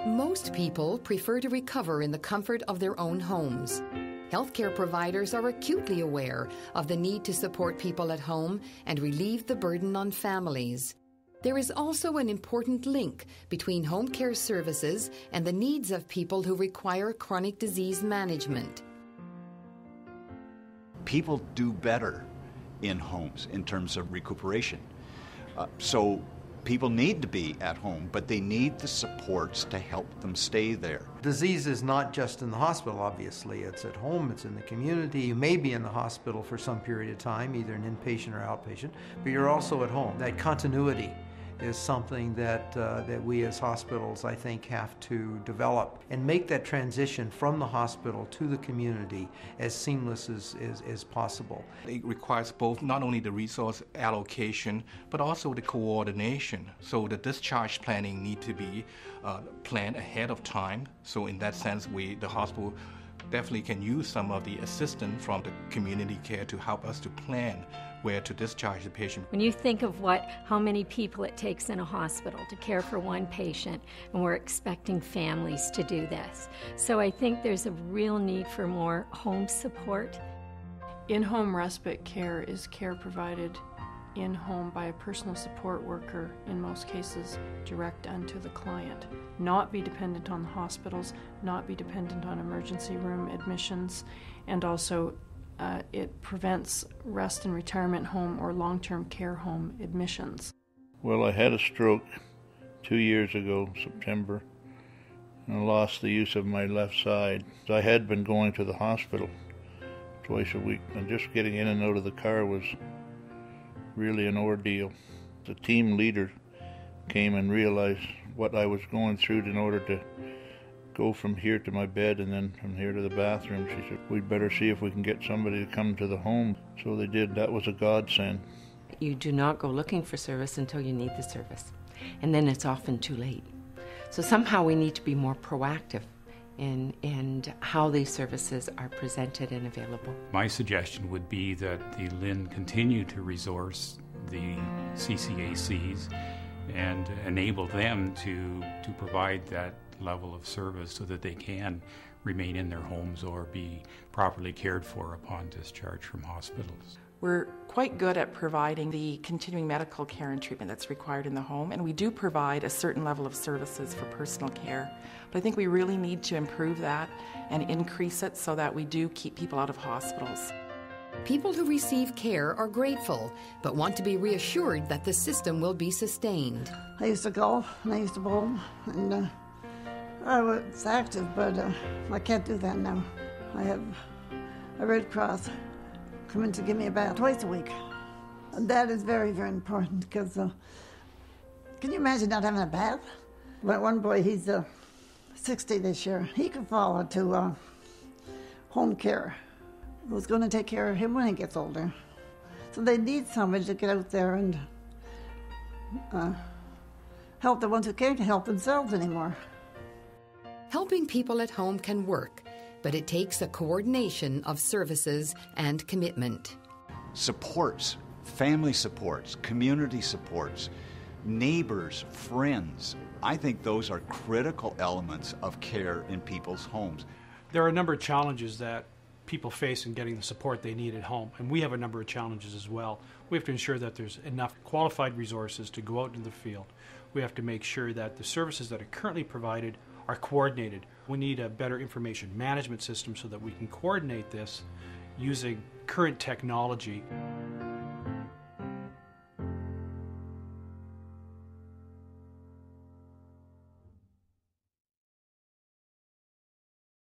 Most people prefer to recover in the comfort of their own homes. Healthcare providers are acutely aware of the need to support people at home and relieve the burden on families. There is also an important link between home care services and the needs of people who require chronic disease management. People do better in homes in terms of recuperation. So people need to be at home, but they need the supports to help them stay there. Disease is not just in the hospital, obviously. It's at home, it's in the community. You may be in the hospital for some period of time, either an inpatient or outpatient, but you're also at home. That continuity is something that we as hospitals, I think, have to develop and make that transition from the hospital to the community as seamless as possible. It requires both not only the resource allocation, but also the coordination. So the discharge planning need to be planned ahead of time. So in that sense, the hospital definitely can use some of the assistance from the community care to help us to plan where to discharge the patient. When you think of how many people it takes in a hospital to care for one patient, and we're expecting families to do this. So I think there's a real need for more home support. In-home respite care is care provided in-home by a personal support worker, in most cases direct unto the client. Not be dependent on the hospitals, not be dependent on emergency room admissions, and also it prevents rest and retirement home or long-term care home admissions. Well, I had a stroke 2 years ago, September, and I lost the use of my left side. I had been going to the hospital twice a week, and just getting in and out of the car was really an ordeal. The team leader came and realized what I was going through in order to go from here to my bed and then from here to the bathroom. She said, we'd better see if we can get somebody to come to the home. So they did. That was a godsend. You do not go looking for service until you need the service, and then it's often too late. So somehow we need to be more proactive in how these services are presented and available. My suggestion would be that the LHIN continue to resource the CCACs and enable them to provide that level of service so that they can remain in their homes or be properly cared for upon discharge from hospitals. We're quite good at providing the continuing medical care and treatment that's required in the home, and we do provide a certain level of services for personal care. But I think we really need to improve that and increase it so that we do keep people out of hospitals. People who receive care are grateful, but want to be reassured that the system will be sustained. I used to golf and I used to bowl, and I was active, but I can't do that now. I have a Red Cross coming to give me a bath twice a week. And that is very, very important because can you imagine not having a bath? One boy, he's 60 this year. He could fall into home care. Who's going to take care of him when he gets older? So they need somebody to get out there and help the ones who can't help themselves anymore. Helping people at home can work, but it takes a coordination of services and commitment. Supports, family supports, community supports, neighbors, friends. I think those are critical elements of care in people's homes. There are a number of challenges that people face in getting the support they need at home, and we have a number of challenges as well. We have to ensure that there's enough qualified resources to go out into the field. We have to make sure that the services that are currently provided are coordinated. We need a better information management system so that we can coordinate this using current technology.